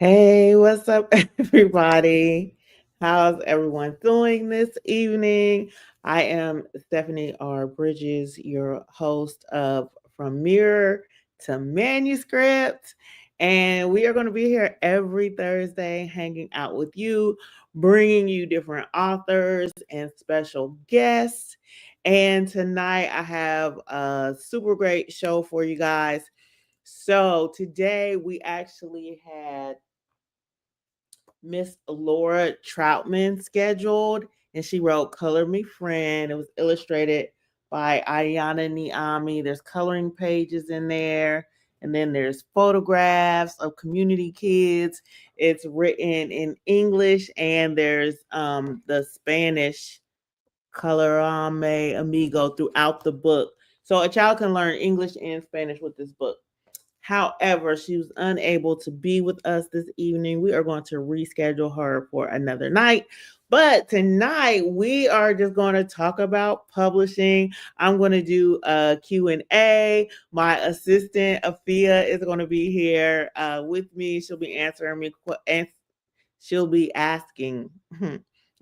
Hey, what's up, everybody? How's everyone doing this evening? I am Stephanie R. Bridges, your host of From Mirror to Manuscript. And we are going to be here every Thursday hanging out with you, bringing you different authors and special guests. And tonight I have a super great show for you guys. So today we actually had Miss Laura Troutman scheduled, and she wrote Color Me Friend. It was illustrated by Ayana Niami. There's coloring pages in there, and then there's photographs of community kids. It's written in English, and there's the Spanish Colorame Amigo throughout the book. So a child can learn English and Spanish with this book. However, she was unable to be with us this evening. We are going to reschedule her for another night. But tonight we are just going to talk about publishing. I'm going to do a Q&A. My assistant Afia is going to be here with me. She'll be answering me and she'll be asking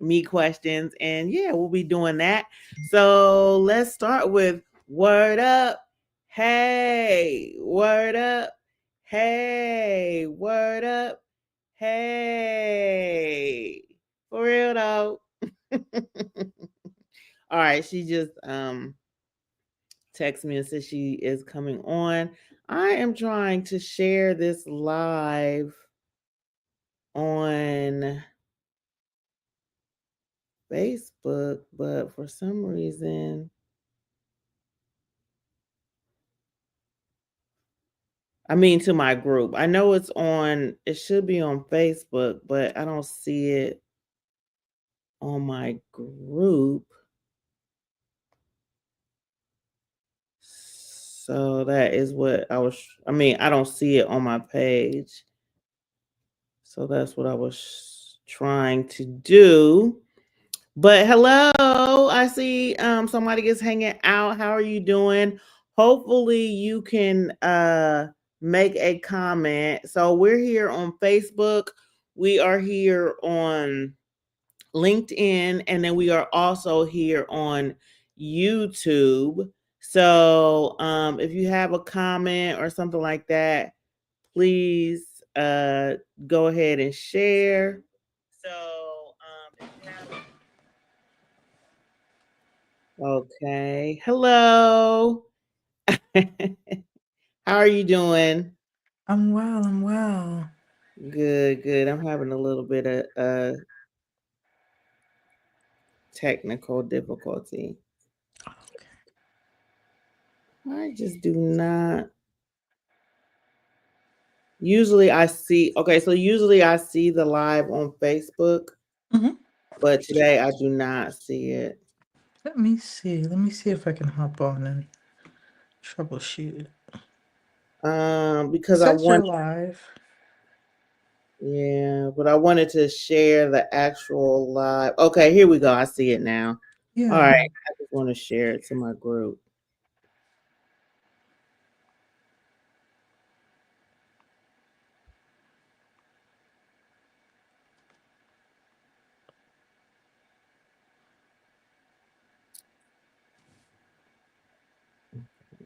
me questions, and yeah, we'll be doing that. So let's start with word up. Hey, word up. Hey, word up. Hey. For real though. All right, she just texted me and said she is coming on. I am trying to share this live on Facebook, but for some reason, I mean to my group. I know it should be on Facebook, but I don't see it on my group. So that is what I don't see it on my page. So that's what I was trying to do. But hello, I see somebody is hanging out. How are you doing? Hopefully you can make a comment. So we're here on Facebook. We are here on LinkedIn, and then we are also here on YouTube. So if you have a comment or something like that, please go ahead and share. So if you have Okay. Hello. How are you doing? I'm well. I'm well. Good, good. I'm having a little bit of technical difficulty. I just do not. Usually I see the live on Facebook, Hmm. but today I do not see it. Let me see. Let me see if I can hop on and troubleshoot it. Because I Since you're want, live, yeah, but I wanted to share the actual live. Okay, here we go. I see it now. All right. yeah. I just want to share it to my group.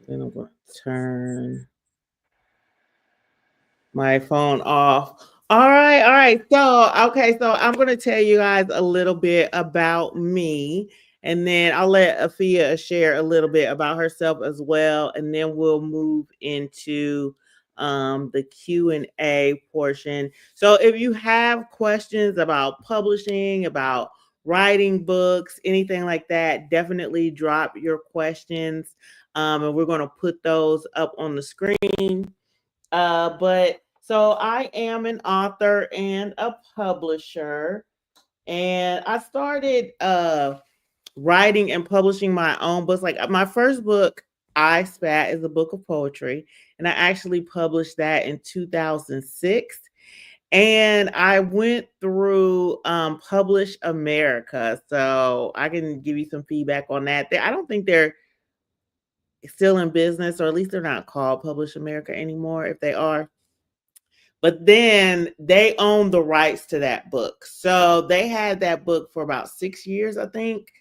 Then I'm going to turn my phone off. All right, all right. So I'm going to tell you guys a little bit about me, and then I'll let Afia share a little bit about herself as well, and then we'll move into the Q&A portion. So if you have questions about publishing, about writing books, anything like that, definitely drop your questions, and we're going to put those up on the screen. But so I am an author and a publisher, and I started writing and publishing my own books. Like my first book, I Spat, is a book of poetry, and I actually published that in 2006. And I went through Publish America, so I can give you some feedback on that. I don't think they're still in business, or at least they're not called Publish America anymore. If they are, But then they own the rights to that book. So they had that book for about 6 years, I think.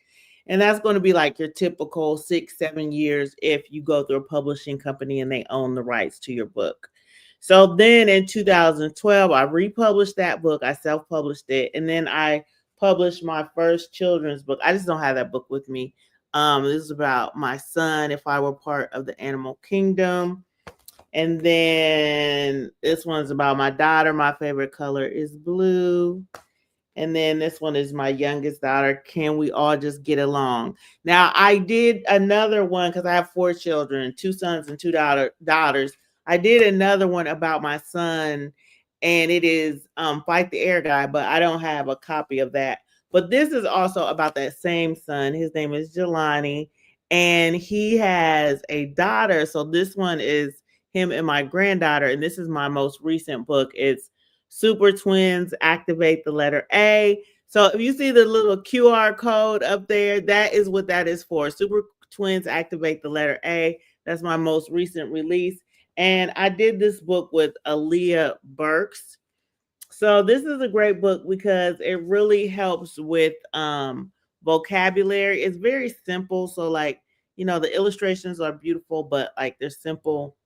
And that's going to be like your typical 6, 7 years if you go through a publishing company and they own the rights to your book. So then in 2012, I republished that book. I self published it. And then I published my first children's book. I just don't have that book with me. This is about my son, if I were part of the animal kingdom. And then this one's about my daughter. My favorite color is blue. And then this one is my youngest daughter. Can we all just get along? Now, I did another one because I have 4 children, 2 sons and 2 daughters. I did another one about my son, and it is Fight the Air Guy, but I don't have a copy of that. But this is also about that same son. His name is Jelani, and he has a daughter. So this one is him and my granddaughter, and this is my most recent book. It's Super Twins Activate the Letter A. So if you see the little QR code up there, that is what that is for. Super Twins Activate the Letter A. That's my most recent release. And I did this book with Aaliyah Burks. So this is a great book because it really helps with vocabulary. It's very simple. So like, the illustrations are beautiful, but like they're simple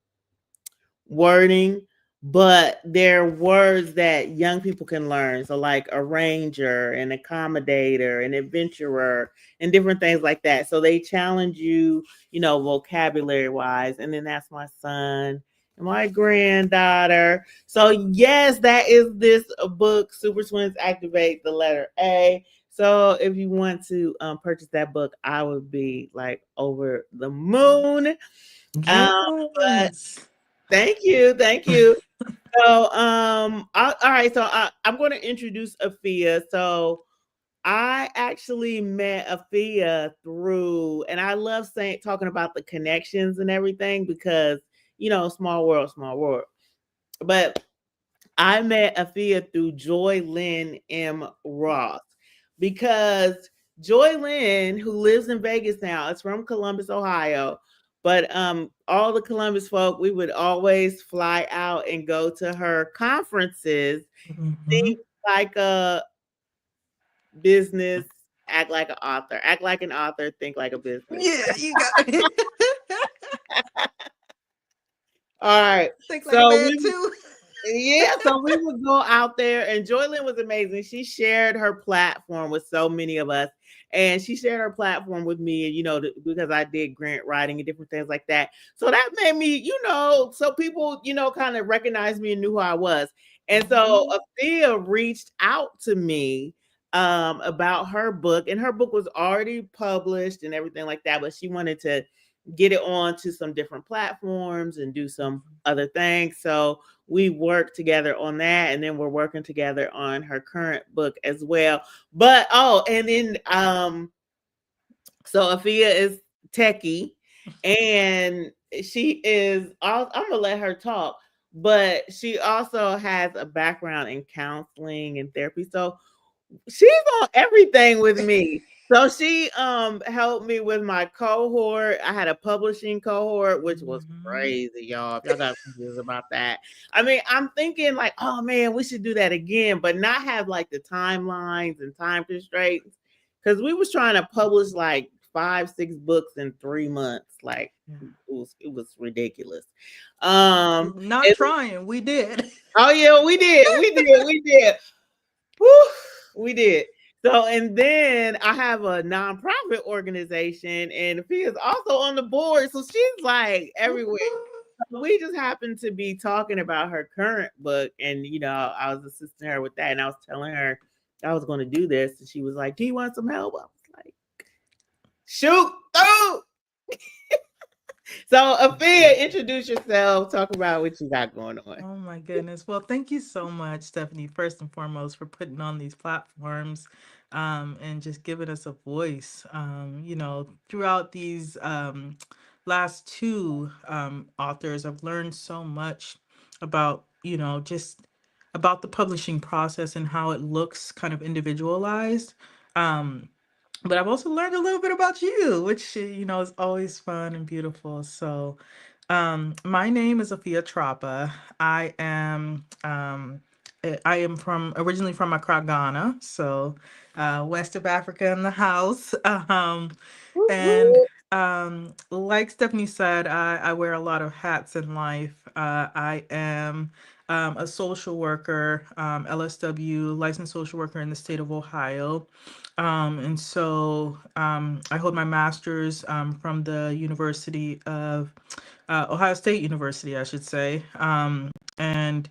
wording, but they're words that young people can learn. So, like arranger, and accommodator, and adventurer, and different things like that. So, they challenge you, vocabulary wise. And then that's my son and my granddaughter. So, yes, that is this book, Super Twins Activate the Letter A. So, if you want to purchase that book, I would be like over the moon. Um, but Yes. thank you, thank you. So, all right. So, I'm going to introduce Afia. So, I actually met Afia through, and I love saying talking about the connections and everything because small world, small world. But I met Afia through Joy Lynn M. Ross because Joy Lynn, who lives in Vegas now, is from Columbus, Ohio. But all the Columbus folk, we would always fly out and go to her conferences. Hmm. Think like a business, act like an author, act like an author, think like a business. Yeah, you got it. All right. Think like a So man we too. Yeah, so we would go out there, and Joylyn was amazing. She shared her platform with so many of us, and she shared her platform with me, because I did grant writing and different things like that. So that made me, so people, kind of recognized me and knew who I was. And so Mhm. Athea reached out to me about her book, and her book was already published and everything like that, but she wanted to get it on to some different platforms and do some other things. So we worked together on that, and then we're working together on her current book as well. But and then so Afia is techie, and she is I'm gonna let her talk, but she also has a background in counseling and therapy. So she's on everything with me. So she helped me with my cohort. I had a publishing cohort, which was Mhm. crazy, y'all. If y'all got questions about that. I mean, I'm thinking like, oh man, we should do that again, but not have like the timelines and time constraints. Cause we was trying to publish like 5, 6 books in 3 months. Like Yeah. it was ridiculous. Um Not and, trying, we did. oh yeah, we did. Whew, we did. So, and then I have a nonprofit organization, and Fee is also on the board. So she's like everywhere. We just happened to be talking about her current book, and I was assisting her with that, and I was telling her I was going to do this, and she was like, "Do you want some help?" I was like, "Shoot through." So, Afia, introduce yourself. Talk about what you got going on. Oh my goodness. Well, thank you so much, Stephanie, first and foremost, for putting on these platforms and just giving us a voice. Throughout these last two authors, I've learned so much about, just about the publishing process and how it looks kind of individualized. Um, but I've also learned a little bit about you, which, is always fun and beautiful. So, My name is Afia Trapa. I am from originally from Accra, Ghana, so west of Africa in the house. Whoop, And whoop. like Stephanie said, I wear a lot of hats in life. I am a social worker, LSW, licensed social worker in the state of Ohio. I hold my master's from the University of Ohio State University, I should say. And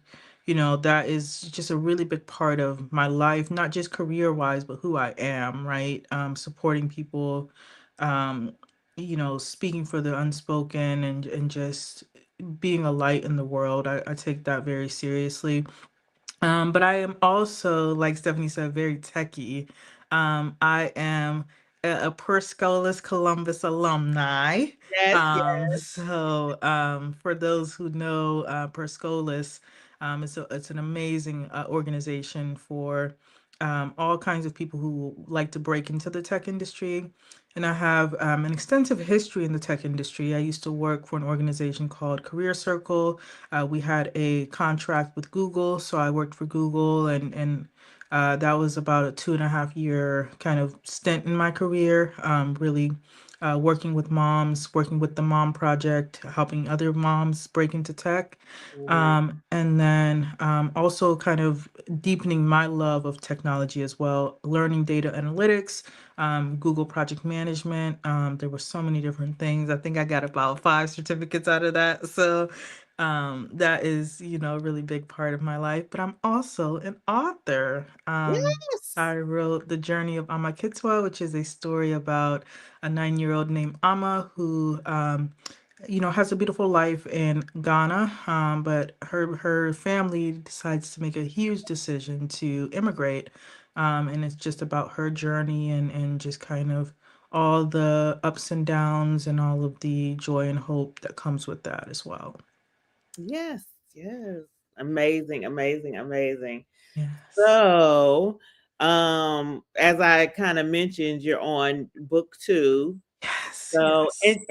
that is just a really big part of my life, not just career wise, but who I am, right? Supporting people, um, speaking for the unspoken, and just being a light in the world. I take that very seriously. But I am also, like Stephanie said, very techie. I am a Per Scholas Columbus alumni. Yes, yes. For those who know Per Scholas, it's an amazing organization for all kinds of people who like to break into the tech industry. And I have an extensive history in the tech industry. I used to work for an organization called Career Circle. We had a contract with Google, so I worked for Google, and that was about a 2.5 year kind of stint in my career. Really working with moms, working with the Mom Project, helping other moms break into tech, Mhm. and then also kind of deepening my love of technology as well, learning data analytics, Google Project Management. There were so many different things. I think I got about 5 certificates out of that. So that is, a really big part of my life. But I'm also an author. Yes. I wrote The Journey of Amma Kitwa, which is a story about a 9-year-old named Amma who has a beautiful life in Ghana, but her family decides to make a huge decision to immigrate, and it's just about her journey and just kind of all the ups and downs and all of the joy and hope that comes with that as well. Yes, yes. Amazing, amazing, amazing. Yes, So, as I kind of mentioned, you're on book two. yes, So, yes.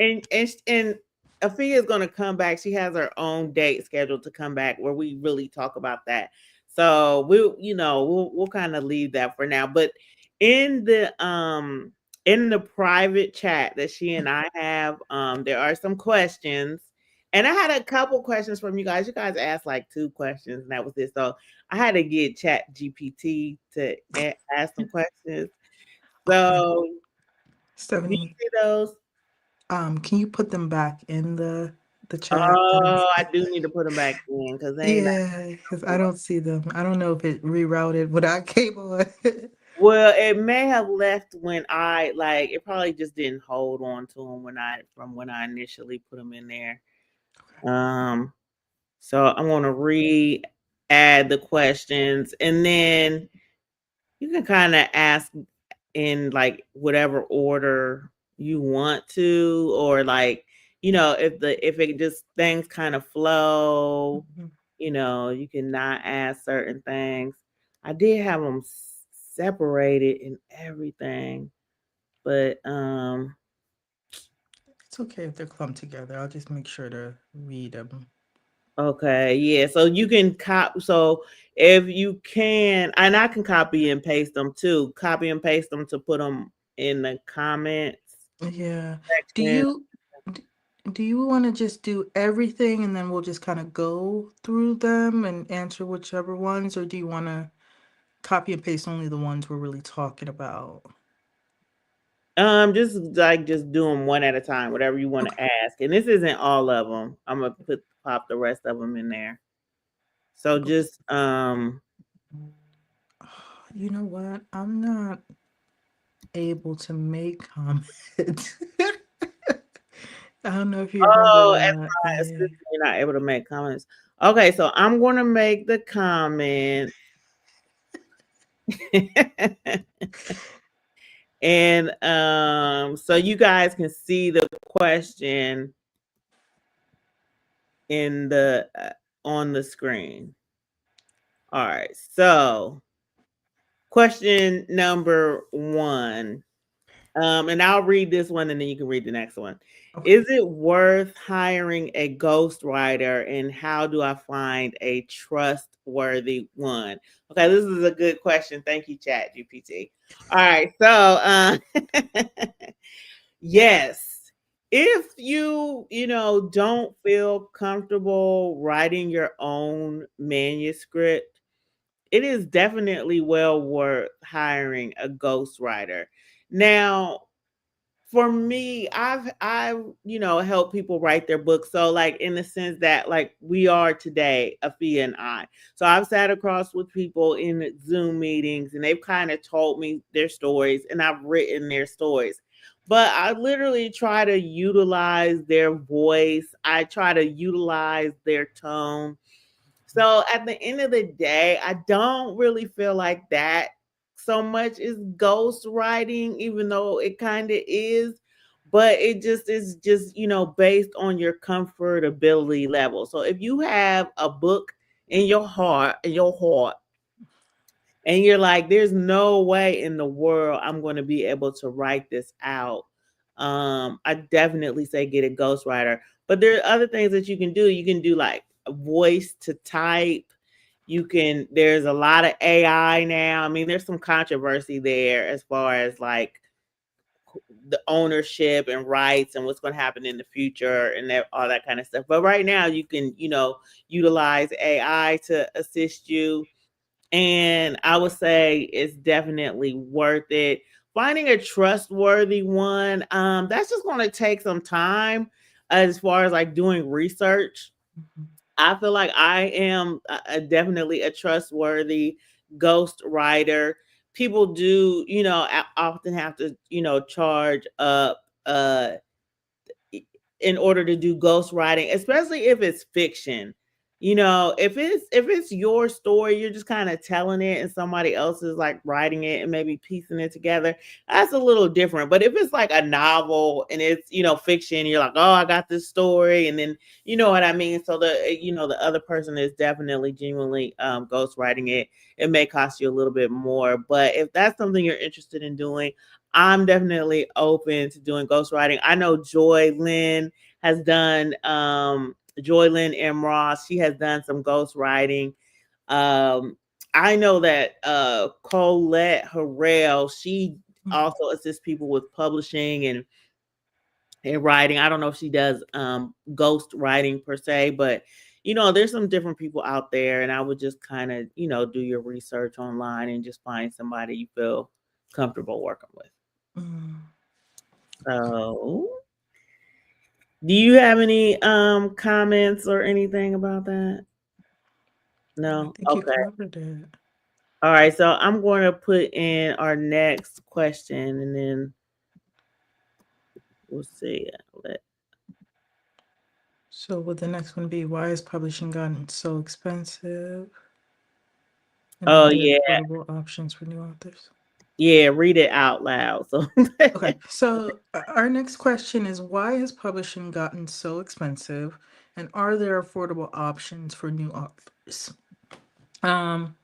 and Afia is going to come back. She has her own date scheduled to come back where we really talk about that. So we'll kind of leave that for now. But in the um in the private chat that she and I have, there are some questions. And I had a couple questions from you guys. You guys asked like two questions, and that was it. So I had to get Chat GPT to ask some questions. Okay, So do you Stephanie, see those? can you put them back in the chat? Oh, I do need to put them back in because they ain't not Yeah, because I going. don't see them. I don't know if it rerouted when I came on. Well, it may have left when I like it probably just didn't hold on to them when I initially put them in there. Um, so I'm gonna re-add the questions, and then you can kind of ask in like whatever order you want to, or like if it just things kind of flow, Mhm. you can not ask certain things. I did have them separated and everything, but It's okay if they're clumped together. I'll just make sure to read them. okay, yeah. So you can so if you can, and I can copy and paste them too. Copy and paste them to put them in the comments Yeah. Do section. you d- do you want to just do everything and then we'll just kind of go through them and answer whichever ones, or do you want to copy and paste only the ones we're really talking about? Just do them one at a time, whatever you want to Okay. ask. And this isn't all of them. I'm gonna pop the rest of them in there. So Okay. just You know what? I'm not able to make comments. I don't know if you remember oh, as that. my Yeah. assistant, you're not able to make comments. Okay, so I'm gonna make the comment. And so you guys can see the question in the on the screen. All right. So, question number 1. And I'll read this one and then you can read the next one. Okay. Is it worth hiring a ghostwriter and how do I find a trustworthy one? Okay, this is a good question. Thank you, Chat GPT. All right, so yes. If you don't feel comfortable writing your own manuscript, it is definitely well worth hiring a ghostwriter. Now, for me, I've helped people write their books. So like in the sense that like we are today, Afia and I. So I've sat across with people in Zoom meetings and they've kind of told me their stories and I've written their stories. But I literally try to utilize their voice. I try to utilize their tone. So at the end of the day, I don't really feel like that so much is ghost writing, even though it kind of is. But it just is just based on your comfortability level. So if you have a book in your heart, and you're like, there's no way in the world I'm going to be able to write this out. I definitely say get a ghostwriter. But there are other things that you can do. You can do like a voice to type. There's a lot of AI now. I mean, there's some controversy there as far as like the ownership and rights and what's going to happen in the future and all that kind of stuff. But right now, you can utilize AI to assist you, and I would say it's definitely worth it. Finding a trustworthy one, that's just going to take some time as far as like doing research. Mhm. I feel like I am definitely a trustworthy ghost writer. People do often have to charge up in order to do ghost writing, especially if it's fiction. If it's your story, you're just kind of telling it and somebody else is like writing it and maybe piecing it together. That's a little different. But if it's like a novel and it's fiction, you're like, "Oh, I got this story." And then you know what I mean? So the other person is definitely genuinely ghost writing it. It may cost you a little bit more, but if that's something you're interested in doing, I'm definitely open to doing ghostwriting. I know Joy Lynn has done Joy Lynn M. Ross. She has done some ghostwriting. Um, I know that Colette Harrell, she also assists people with publishing and writing. I don't know if she does ghost writing per se, but there's some different people out there, and I would just kind of do your research online and just find somebody you feel comfortable working with. Mm. So, do you have any comments or anything about that? I No? think you Okay. covered it. All right. So I'm going to put in our next question and then we'll see. Let- So would the next one be why has publishing gotten so expensive? And are Oh there yeah. affordable options for new authors? Yeah, read it out loud. So Okay, so our next question is why has publishing gotten so expensive and are there affordable options for new authors? Um,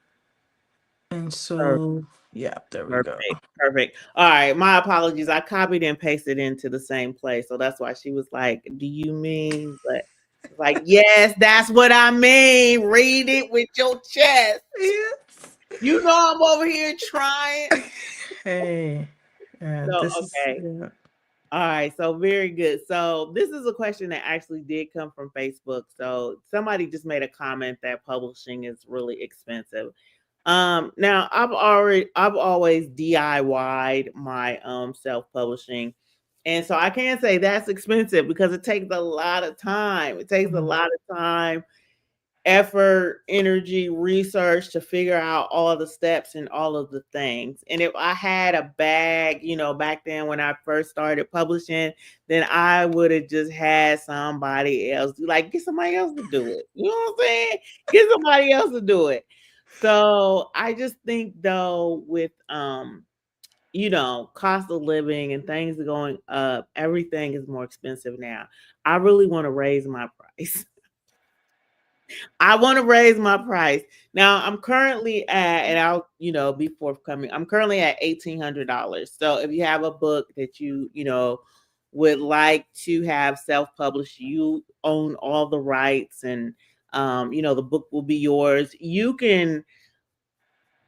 and so yeah, there we go. perfect. Perfect. All right. My apologies. I copied and pasted into the same place. So that's why she was like, "Do you mean?" But it's like, yes, that's what I mean. Read it with your chest. Yes. You know I'm over here trying. Hey, So this is okay. yeah. All right, so very good. So this is a question that actually did come from Facebook. So somebody just made a comment that publishing is really expensive. Now I've always DIY'd my self-publishing. And so I can't say that's expensive because it takes a lot of time. It takes a Mhm. lot of time, effort, energy, research to figure out all the steps and all of the things. And if I had a bag back then when I first started publishing, then I would have just had somebody else like get somebody else to do it. You know what I'm saying? Get somebody else to do it. So I just think though with cost of living and things going up, everything is more expensive now. I really want to raise my price. I want to raise my price. Now I'm currently at, and I'll, be forthcoming. I'm currently at $1,800. So if you have a book that would like to have self-published, you own all the rights, and the book will be yours. You can,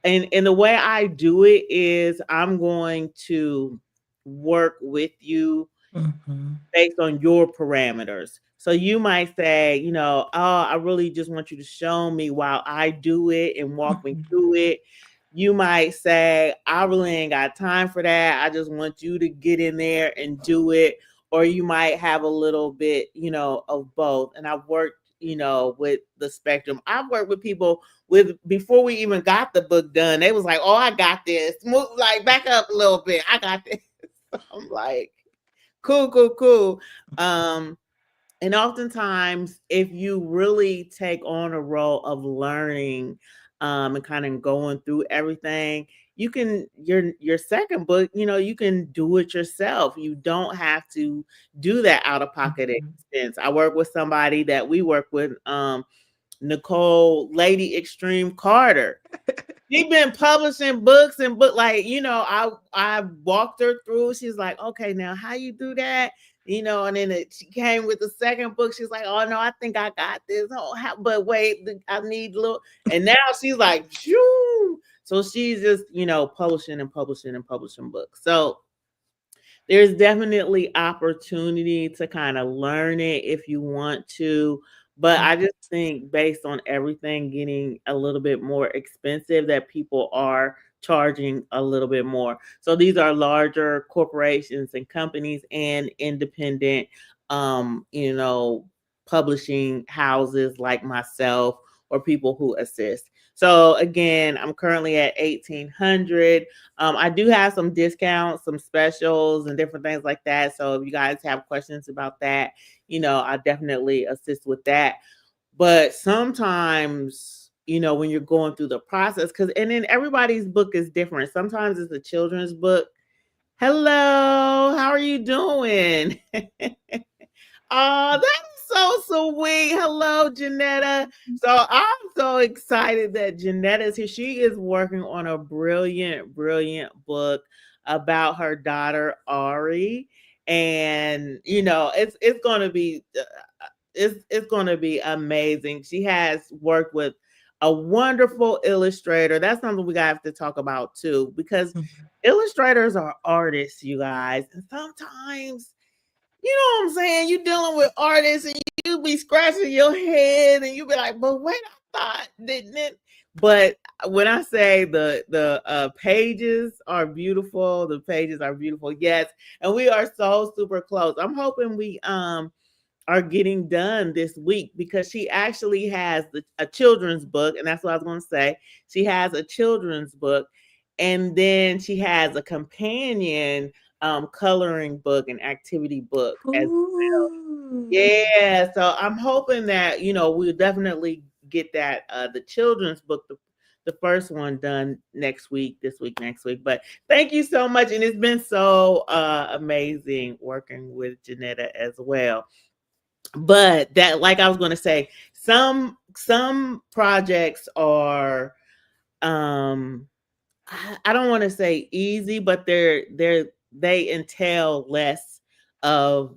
and the way I do it is I'm going to work with you Mm-hmm. based on your parameters. So you might say, oh, I really just want you to show me while I do it and walk me through it. You might say, I really ain't got time for that. I just want you to get in there and do it. Or you might have a little bit, of both. And I've worked, with the spectrum. I've worked with people with before we even got the book done. They was like, oh, I got this. Move, like back up a little bit. I got this. I'm like, cool, cool, cool. Um, and oftentimes, if you really take on a role of learning, and kind of going through everything, you can your second book, you can do it yourself. You don't have to do that out of pocket expense. I work with somebody that we work with, Nicole Lady Extreme Carter. She been publishing books and book, like, I walked her through. She's like, okay, now how you do that? And then she came with the second book. She's like, oh no, I think I got this. Oh, but wait, I need a little. And now she's like, shoo. So she's just, publishing and publishing and publishing books. So there's definitely opportunity to kind of learn it if you want to. But I just think based on everything getting a little bit more expensive, that people are charging a little bit more. So these are larger corporations and companies and independent, publishing houses like myself, or people who assist. So again, I'm currently at 1,800. I do have some discounts, some specials, and different things like that. So if you guys have questions about that, I definitely assist with that. But sometimes, when you're going through the process, and then everybody's book is different. Sometimes it's a children's book. Hello, how are you doing? Oh, that's so sweet. Hello, Janetta. So I'm so excited that Janetta's here. She is working on a brilliant, brilliant book about her daughter Ari, and it's going to be it's going to be amazing. She has worked with a wonderful illustrator. That's something we have to talk about too, because illustrators are artists, you guys, and sometimes, you know what I'm saying? You dealing with artists and you be scratching your head and you be like, but wait, I thought, didn't it? But when I say the pages are beautiful, the pages are beautiful, yes, and we are so super close. I'm hoping we are getting done this week, because she actually has a children's book, and that's what I was going to say. She has a children's book, and then she has a companion coloring book and activity book as well. Ooh. Yeah, so I'm hoping that we'll definitely get that the children's book, the first one, done next week, this week, next week. But thank you so much, and it's been so amazing working with Janetta as well. But that, like I was going to say, some projects are um I don't want to say easy, but they entail less of,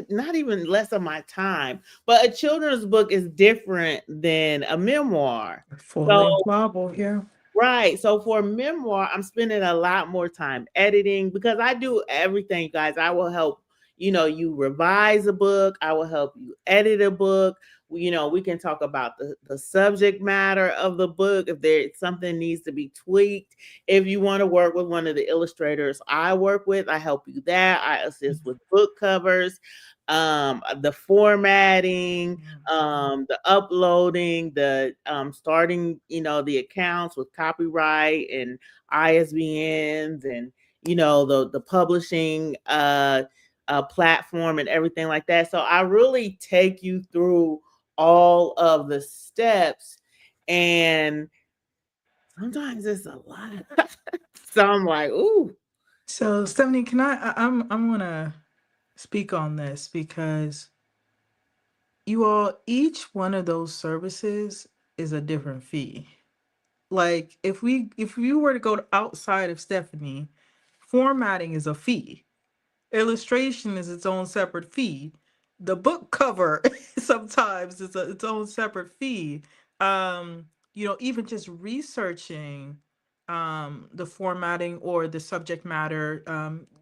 not even less of my time. But a children's book is different than a memoir. Full So length novel, yeah. right. So for memoir, I'm spending a lot more time editing, because I do everything, guys. I will help, you revise a book. I will help you edit a book. We can talk about the subject matter of the book. If there something needs to be tweaked, if you want to work with one of the illustrators I work with, I help you that. I assist with book covers, the formatting, the uploading, the starting, the accounts with copyright and ISBNs, and the publishing platform and everything like that. So I really take you through all of the steps, and sometimes it's a lot. So I'm like, ooh, So, Stephanie, I'm gonna speak on this because you all, each one of those services is a different fee. Like if you were to go outside of Stephanie, formatting is a fee. Illustration is its own separate fee. The book cover sometimes is its own separate fee. Even just researching the formatting or the subject matter,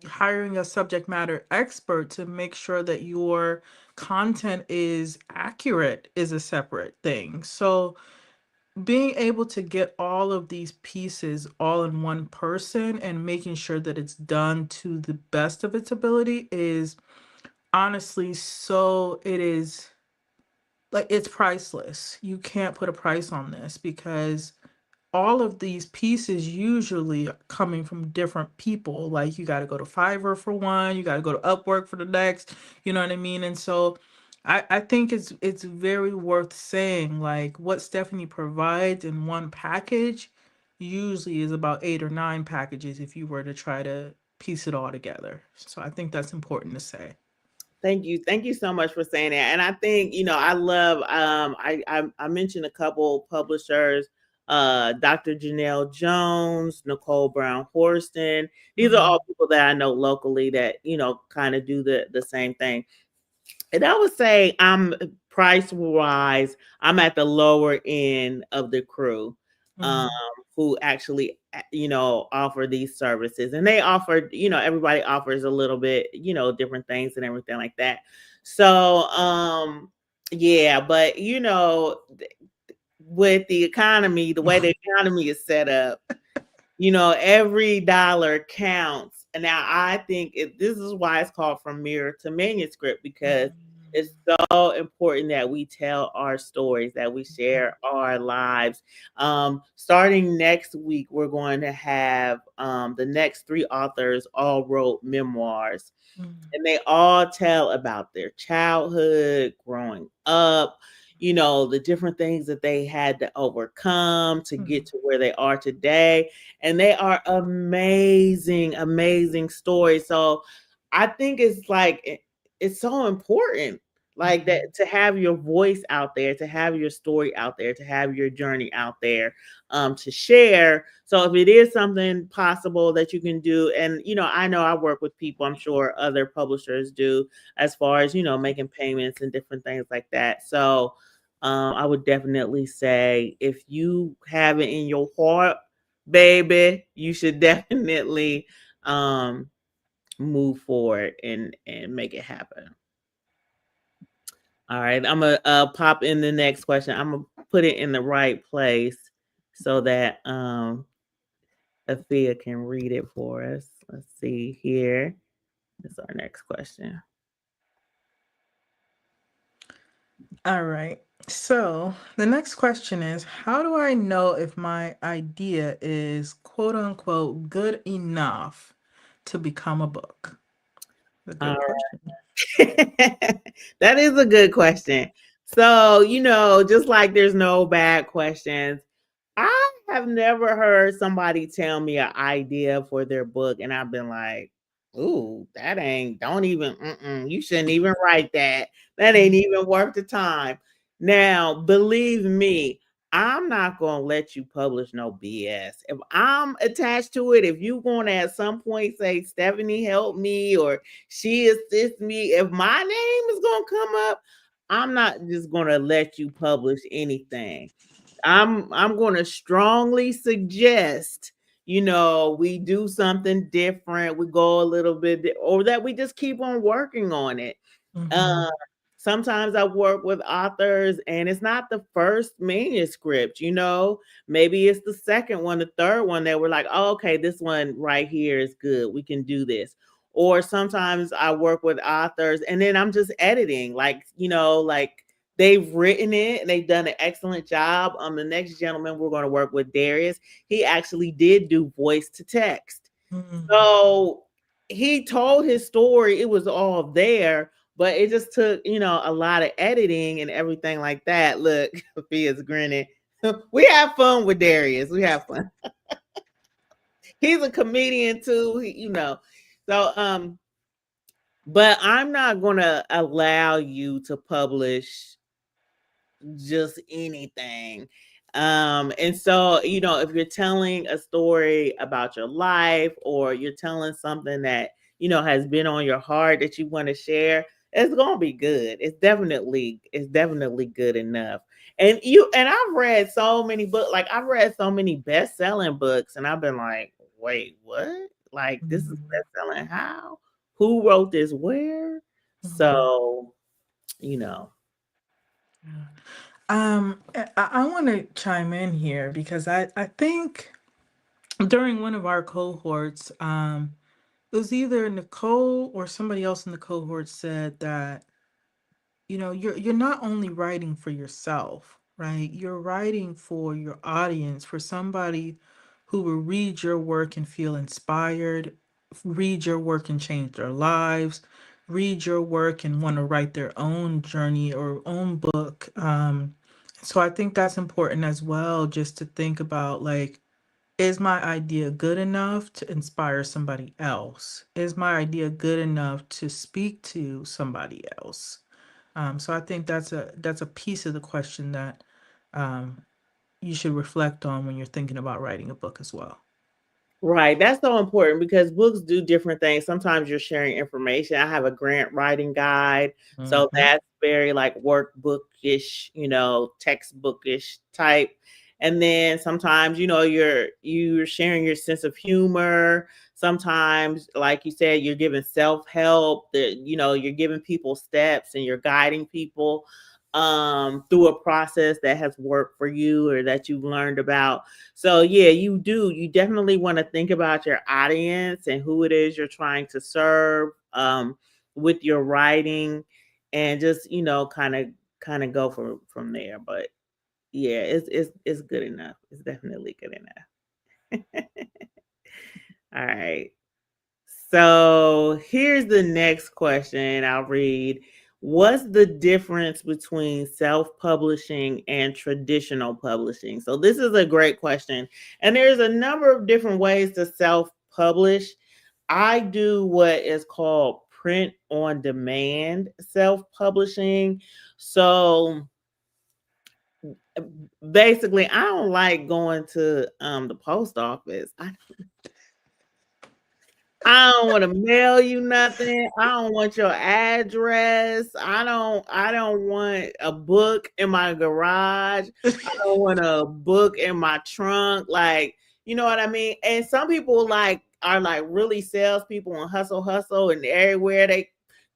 hiring a subject matter expert to make sure that your content is accurate is a separate thing. So being able to get all of these pieces all in one person and making sure that it's done to the best of its ability is honestly, so it is like it's priceless. You can't put a price on this because all of these pieces usually are coming from different people. Like you got to go to Fiverr for one, you got to go to Upwork for the next, you know what I mean? And so I think it's very worth saying like what Stephanie provides in one package usually is about 8 or 9 packages if you were to try to piece it all together. So I think that's important to say. Thank you. Thank you so much for saying that. And I think, I love I mentioned a couple publishers, Dr. Janelle Jones, Nicole Brown Horston. These are all Mm, people that I know locally that, kind of do the same thing. And I would say I'm price wise, I'm at the lower end of the crew, um, mm, who actually, offer these services. And they offer, everybody offers a little bit, different things and everything like that. So, yeah, but with the economy, the way the economy is set up, every dollar counts. And now I think this is why it's called From Mirror to Manuscript, because it's so important that we tell our stories, that we share our lives. Starting next week, we're going to have the next three authors all wrote memoirs, mm, and they all tell about their childhood, growing up, the different things that they had to overcome to get mm, to where they are today. And they are amazing, amazing stories. So I think it's like, it's so important, like that, mm, to have your voice out there, to have your story out there, to have your journey out there, to share. So if it is something possible that you can do, and I know I work with people, I'm sure other publishers do, as far as making payments and different things like that. So I would definitely say, if you have it in your heart, baby, you should definitely um move forward and make it happen. All right, I'm gonna pop in the next question. I'm gonna put it in the right place so that Athea can read it for us. Let's see here. This is our next question. All right. So the next question is, how do I know if my idea is quote unquote good enough to become a book? A All good question. right. That is a good question. So, just like there's no bad questions, I have never heard somebody tell me an idea for their book, and I've been like, "Ooh, that ain't. Don't even. You shouldn't even write that. That ain't Mm, even worth the time." Now, believe me, I'm not gonna let you publish no BS. If I'm attached to it, if you gonna at some point say, "Stephanie, help me," or "She assists me," if my name is gonna come up, I'm not just gonna let you publish anything. I'm going to strongly suggest, we do something different. We go a little bit, or that we just keep on working on it. Uh, mhm, Sometimes I work with authors, and it's not the first manuscript. Maybe it's the second one, the third one that we're like, oh, okay, this one right here is good. We can do this. Or sometimes I work with authors, and then I'm just editing, like they've written it and they've done an excellent job. The next gentleman we're going to work with, Darius, he actually did do voice to text. mm. So he told his story. It was all there, but it just took, a lot of editing and everything like that. Look, Sophia's grinning. We have fun with Darius. We have fun. He's a comedian too, So but I'm not going to allow you to publish just anything. And so, if you're telling a story about your life, or you're telling something that, has been on your heart that you want to share, it's gonna be good. It's definitely good enough. And I've read so many books, like I've read so many best-selling books, and I've been like, wait, what? Like, this is Mhm, best-selling how? Who wrote this where? mhm, So, you know. yeah. I want to chime in here because I think during one of our cohorts, it was either Nicole or somebody else in the cohort said that, you're not only writing for yourself, right? You're writing for your audience, for somebody who will read your work and feel inspired, read your work and change their lives, read your work and want to write their own journey or own book. So I think that's important as well, just to think about, like, is my idea good enough to inspire somebody else? Is my idea good enough to speak to somebody else? So I think that's a piece of the question that um, you should reflect on when you're thinking about writing a book as well. Right. That's so important because books do different things. Sometimes you're sharing information. I have a grant writing guide. So Hmm. that's very like workbookish, textbookish type. And then sometimes, you're sharing your sense of humor. Sometimes, like you said, you're giving self-help, that you're giving people steps, and you're guiding people through a process that has worked for you or that you've learned about. So yeah, you definitely want to think about your audience and who it is you're trying to serve with your writing, and just, kind of go from there. But yeah, it's good enough. It's definitely good enough. All right. So here's the next question I'll read. What's the difference between self publishing and traditional publishing? So, this is a great question. And there's a number of different ways to self publish. I do what is called print on demand self publishing. So, basically, I don't like going to the post office. I don't want to mail you nothing. I don't want your address. I don't want a book in my garage. I don't want a book in my trunk. Like, you know what I mean? And some people like are like really salespeople and hustle, hustle, and everywhere they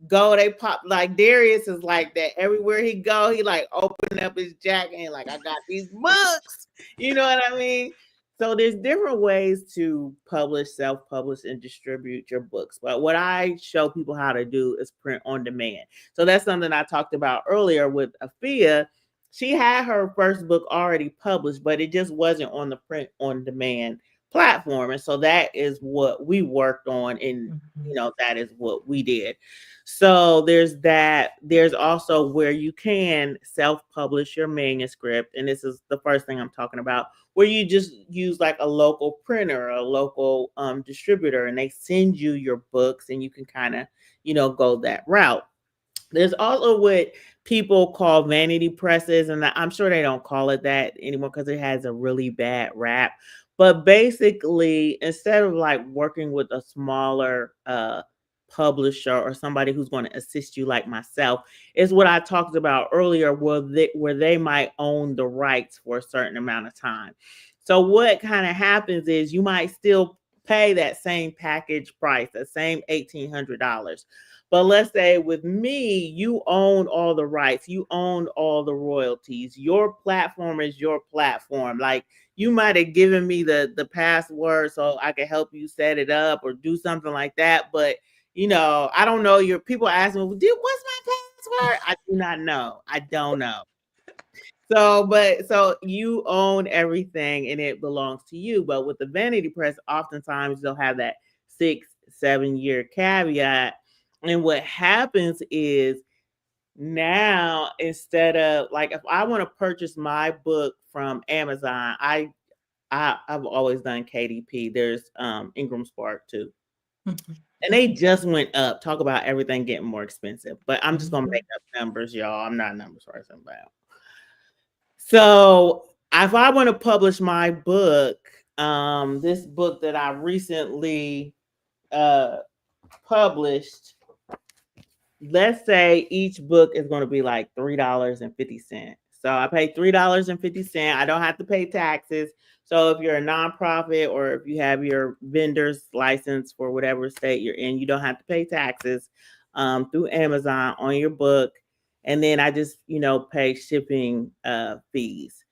go, they pop. Like Darius is like that. Everywhere he go, he like open up his jacket and like, I got these books. You know what I mean? So there's different ways to publish, self-publish, and distribute your books. But what I show people how to do is print on demand. So that's something I talked about earlier with Afia. She had her first book already published, but it just wasn't on the print on demand platform. And so that is what we worked on, and Hmm. that is what we did. So there's that. There's also where you can self-publish your manuscript, and this is the first thing I'm talking about, where you just use like a local printer or a local distributor, and they send you your books, and you can kind of, go that route. There's also what people call vanity presses, and I'm sure they don't call it that anymore because it has a really bad rap. But basically, instead of like working with a smaller publisher or somebody who's going to assist you like myself, is what I talked about earlier, where they might own the rights for a certain amount of time. So what kind of happens is you might still pay that same package price, the same $1,800. But let's say with me, you own all the rights, you own all the royalties. Your platform is your platform. Like, you might have given me the password so I could help you set it up or do something like that. But I don't know. Your people ask me, what's my password? I do not know. I don't know. So you own everything and it belongs to you. But with the vanity press, oftentimes they'll have that 6, 7 year caveat. And what happens is, now, instead of like, if I want to purchase my book from Amazon, I've always done KDP. There's Ingram Spark too. and they just went up. Talk about everything getting more expensive. But I'm just gonna Mhm. make up numbers, y'all. I'm not a numbers person, but so if I want to publish my book, this book that I recently uh published, let's say each book is going to be like $3.50. So I pay $3.50. I don't have to pay taxes. So if you're a nonprofit or if you have your vendor's license for whatever state you're in, you don't have to pay taxes through Amazon on your book. And then I just, pay shipping fees.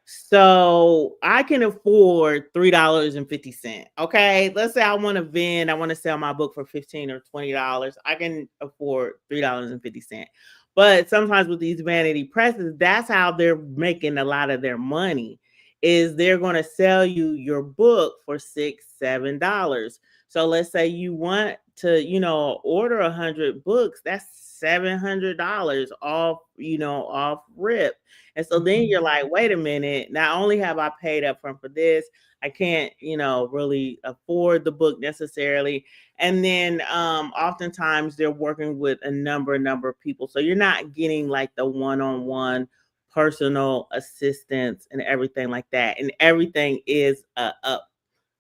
So I can afford $3.50. Okay. Let's say I want to vend, I want to sell my book for 15 or $20. I can afford $3.50. But sometimes with these vanity presses, that's how they're making a lot of their money. Is they're going to sell you your book for $6, $7. So let's say you want to, order 100 books, that's $700 off, off rip. And so then Mhm. you're like, wait a minute, not only have I paid up front for this, I can't, really afford the book necessarily. And then oftentimes they're working with a number of people. So you're not getting like the one-on-one personal assistance and everything like that. And everything is a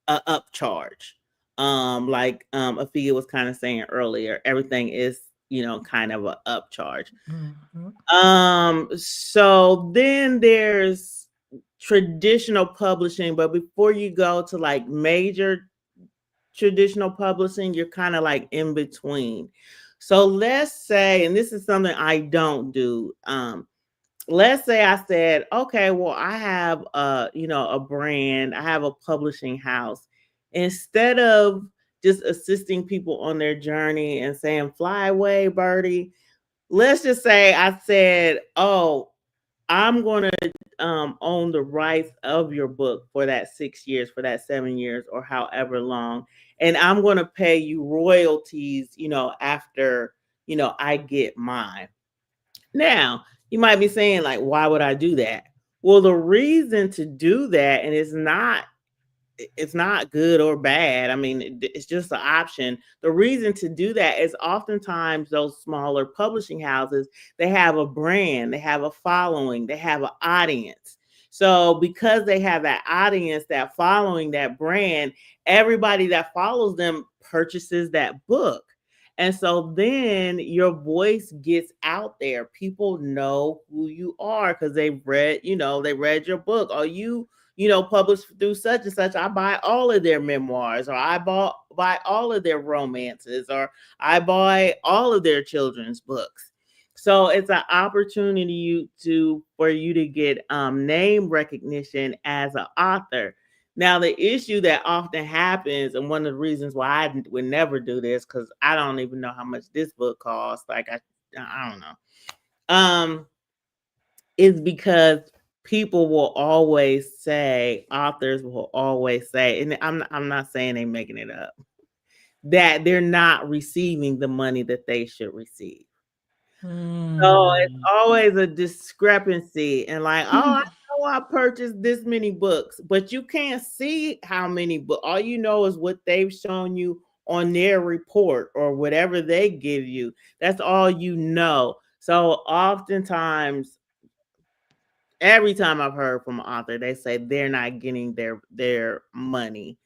upcharge. Like Afia was kind of saying earlier, everything is, kind of a upcharge. Mhm. So then there's traditional publishing, but before you go to like major traditional publishing, you're kind of like in between. So let's say, and this is something I don't do. Let's say I said, okay, well, I have a brand, I have a publishing house. Instead of just assisting people on their journey and saying, fly away, birdie, let's just say I said, oh, I'm going to own the rights of your book for that 6 years, for that 7 years, or however long. And I'm going to pay you royalties, after, I get mine. Now, you might be saying, like, why would I do that? Well, the reason to do that, and it's not good or bad. I mean, it's just an option. The reason to do that is oftentimes those smaller publishing houses, they have a brand, they have a following, they have an audience. So because they have that audience, that following, that brand, everybody that follows them purchases that book. And so then your voice gets out there. People know who you are because they read your book. Or published through such and such. I buy all of their memoirs, or buy all of their romances, or I buy all of their children's books. So it's an opportunity for you to get name recognition as an author. Now, the issue that often happens, and one of the reasons why would never do this, because I don't even know how much this book costs. Like I don't know. Is because people will always say, authors will always say, and I'm not saying they making it up, that they're not receiving the money that they should receive. So it's Mm. always a discrepancy and like, oh, I know I purchased this many books, but you can't see how many books. All you know is what they've shown you on their report or whatever they give you. That's all you know. So oftentimes, every time I've heard from an author, they say they're not getting their money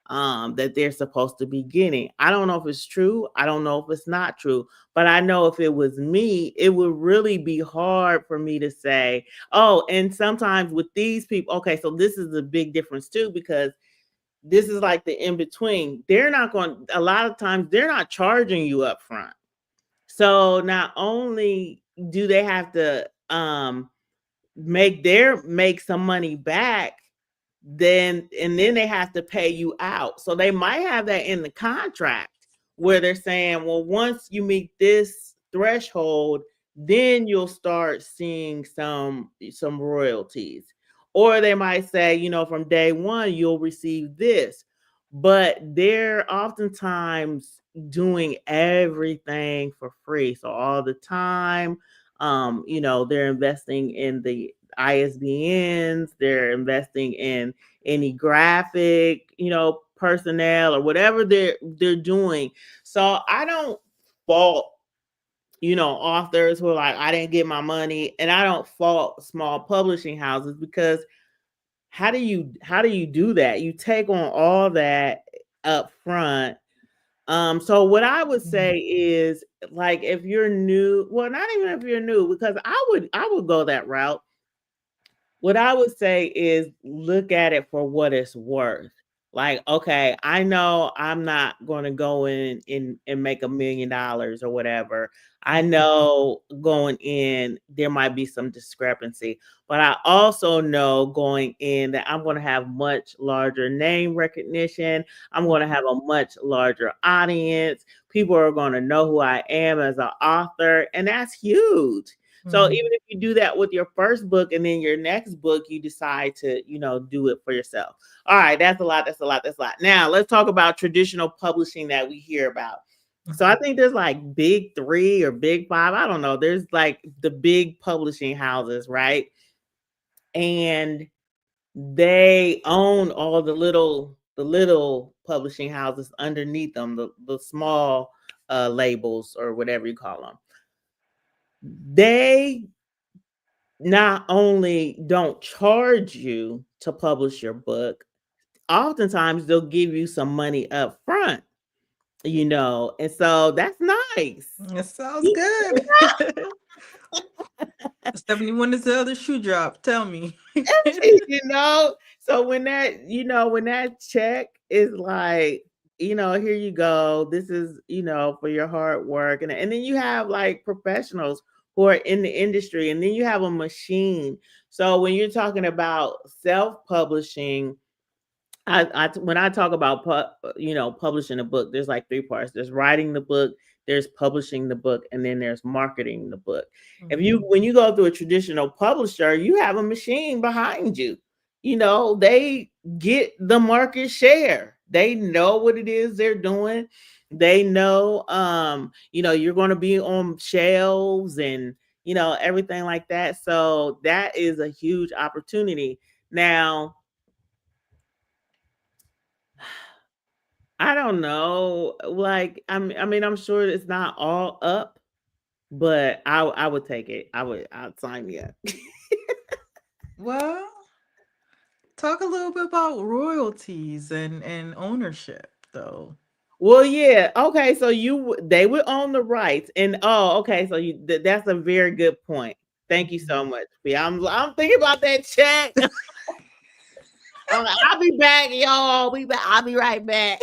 that they're supposed to be getting. I don't know if it's true. I don't know if it's not true. But I know if it was me, it would really be hard for me to say, oh, and sometimes with these people, okay, so this is a big difference too, because this is like the in between. They're not going, a lot of times, they're not charging you up front. So not only do they have to make some money back, then they have to pay you out. So they might have that in the contract where they're saying, well, once you meet this threshold, then you'll start seeing some royalties. Or they might say, from day one you'll receive this. But they're oftentimes doing everything for free. So all the time, they're investing in the ISBNs, they're investing in any graphic, personnel or whatever they're doing. So I don't fault, authors who are like, I didn't get my money, and I don't fault small publishing houses because how do you do that? You take on all that up front. So what I would Mhm. say is, like, if you're new, well, not even if you're new, because I would go that route. What I would say is look at it for what it's worth. Like, okay, I know I'm not going to go in and make $1 million or whatever. I know going in there might be some discrepancy, but I also know going in that I'm going to have much larger name recognition. I'm going to have a much larger audience. People are going to know who I am as an author, and that's huge. So even Mhm. if you do that with your first book and then your next book, you decide to, do it for yourself. All right, that's a lot. That's a lot. That's a lot. Now let's talk about traditional publishing that we hear about. So I think there's like big three or big five. I don't know. There's like the big publishing houses, right? And they own all the little publishing houses underneath them, the small labels or whatever you call them. They not only don't charge you to publish your book, oftentimes they'll give you some money up front, and so that's nice. It sounds You good. Stephanie, when is the other shoe drop? Tell me. you know, so when that check is like, here you go. This is, for your hard work. And then you have like professionals who are in the industry, and then you have a machine. So when you're talking about self-publishing, when I talk about publishing a book, there's like three parts. There's writing the book, there's publishing the book, and then there's marketing the book. If you Mhm. When you go through a traditional publisher, you have a machine behind you. They get the market share. They know what it is they're doing. They know, you're going to be on shelves and everything like that. So that is a huge opportunity. Now, I don't know. Like, I mean, I'm sure it's not all up, but I would take it. I'd sign me up. Well, talk a little bit about royalties and ownership, though. Well, yeah. Okay, so they would own the rights, and okay, so that's a very good point. Thank you so Mhm. much. I'm thinking about that check. I'll be back, y'all. I'll be right back.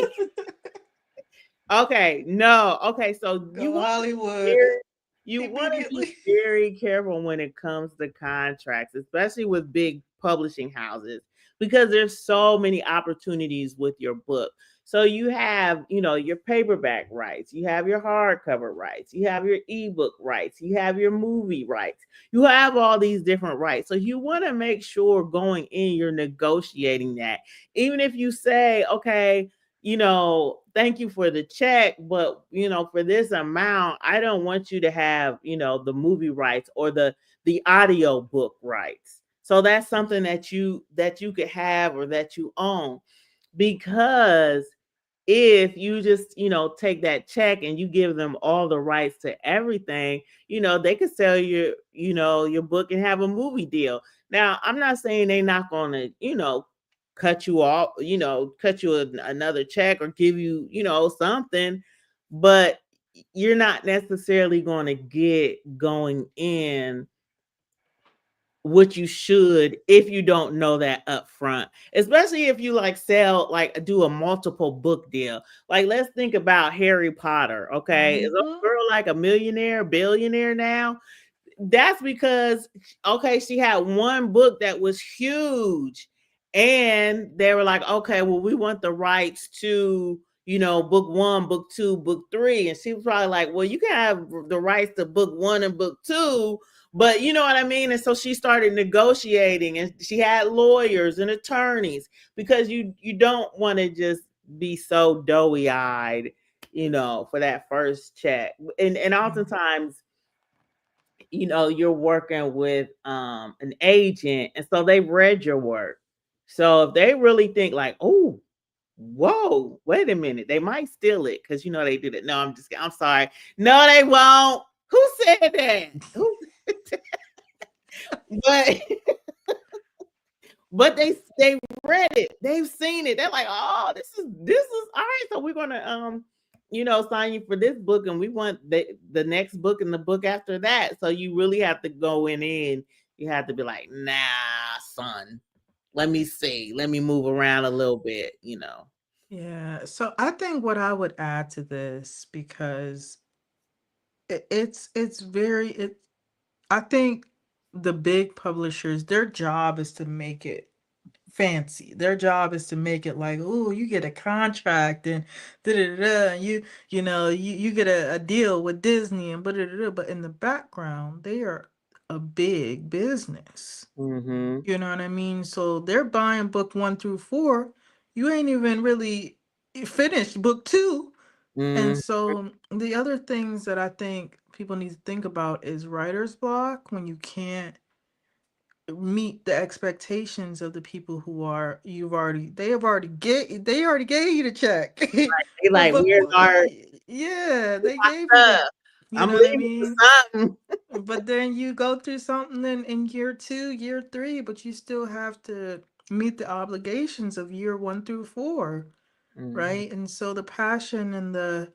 Okay, no. Okay, so Go Hollywood you want to be immediately. very careful when it comes to contracts, especially with big publishing houses, because there's so many opportunities with your book. So you have, your paperback rights, you have your hardcover rights, you have your ebook rights, you have your movie rights. You have all these different rights. So you want to make sure going in you're negotiating that. Even if you say, okay, thank you for the check, but for this amount, I don't want you to have, the movie rights or the audio book rights. So that's something that you could have or that you own, because if you just take that check and you give them all the rights to everything, they could sell your book and have a movie deal. Now, I'm not saying they're not going to cut you off, cut you another check or give you something, but you're not necessarily going to get going in what you should if you don't know that up front, especially if you like sell, like do a multiple book deal. Like, let's think about Harry Potter. Okay, is a Mhm. girl like a millionaire, billionaire now? That's because, okay, she had one book that was huge, and they were like, okay, well, we want the rights to book one, book two, book three. And she was probably like, well, you can have the rights to book one and book two, but you know what I mean. And so she started negotiating, and she had lawyers and attorneys, because you don't want to just be so doughy eyed, for that first check. And oftentimes, you're working with an agent, and so they've read your work. So if they really think like, oh, whoa, wait a minute, they might steal it because they did it. No, I'm just, I'm sorry. No, they won't. Who said that? Who said that? But but they read it. They've seen it. They're like, oh, this is all right. So we're gonna sign you for this book, and we want the next book and the book after that. So you really have to go in. You have to be like, nah, son. Let me see. Let me move around a little bit. Yeah. So I think what I would add to this, because it's very it I think the big publishers, their job is to make it fancy. Their job is to make it like, oh, you get a contract and da da da. You get a deal with Disney and da da da. But in the background, they are a big business. Mm-hmm. You know what I mean? So they're buying book 1 through 4. You ain't even really finished book 2. And Mm-hmm. so the other things that I think people need to think about is writer's block, when you can't meet the expectations of the people who are you've already they already gave you the check They for like, book where's one. our Yeah, they gave you that. stuff? You I'm know what I leaving mean? for something. But then you go through something in year 2, year 3, but you still have to meet the obligations of year 1 through 4, Mm-hmm. right? And so the passion and the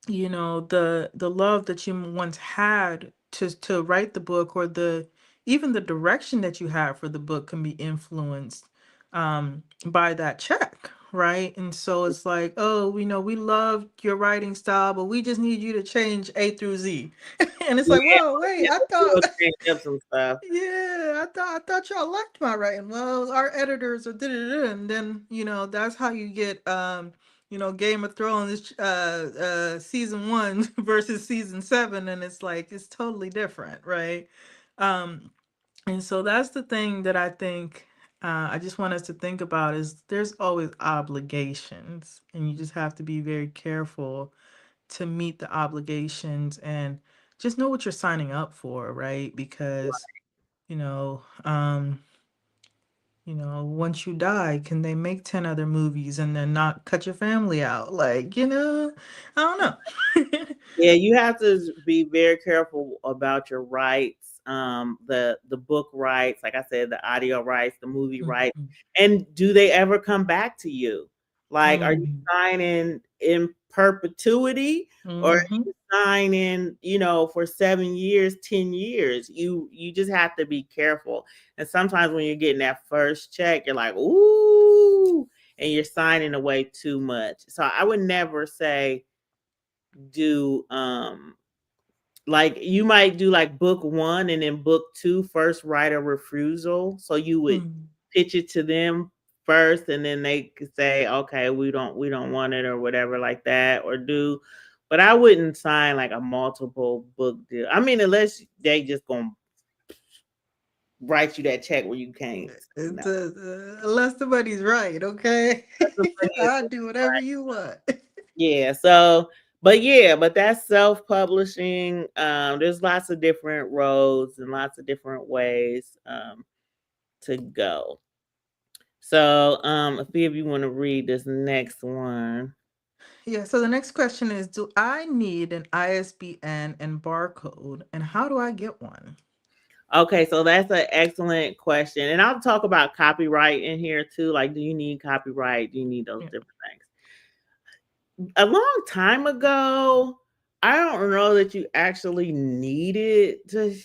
love that you once had to write the book, or the even the direction that you have for the book, can be influenced by that check, right? And so it's like, oh, we know we love your writing style, but we just need you to change A through Z. And it's Yeah, like, whoa, wait, yeah, I we'll thought change up some stuff. yeah, I thought y'all liked my writing. Well, our editors are da-da-da, and then that's how you get Game of Thrones season 1 versus season 7, and it's like it's totally different, right? Um, and so that's the thing that I think I just want us to think about, is there's always obligations, and you just have to be very careful to meet the obligations, and just know what you're signing up for, right? Because you know, um, once you die, can they make 10 other movies and then not cut your family out? Like, I don't know. Yeah, you have to be very careful about your rights, the book rights, like I said, the audio rights, the movie rights, Mhm. and do they ever come back to you? Like, are you Mhm. signing in perpetuity, or are Mhm. you signing, for 7 years, 10 years? You just have to be careful. And sometimes when you're getting that first check, you're like, ooh, and you're signing away too much. So I would never say do like you might do like book one and then book two first write a refusal. So you would Mhm. pitch it to them first and then they could say, okay, we don't want it or whatever like that or do. But I wouldn't sign like a multiple book deal. I mean, unless they just gonna write you that check where you can't no. Unless the money's right, okay? That's the money is I'll do whatever you want. yeah, so but that's self-publishing. There's lots of different roads and lots of different ways to go. So if any of you want to read this next one. Yeah, so the next question is, do I need an ISBN and barcode, and how do I get one? Okay, so that's an excellent question. And I'll talk about copyright in here too. Like, do you need copyright? Do you need those Yeah. different things? A long time ago, I don't know that you actually needed to,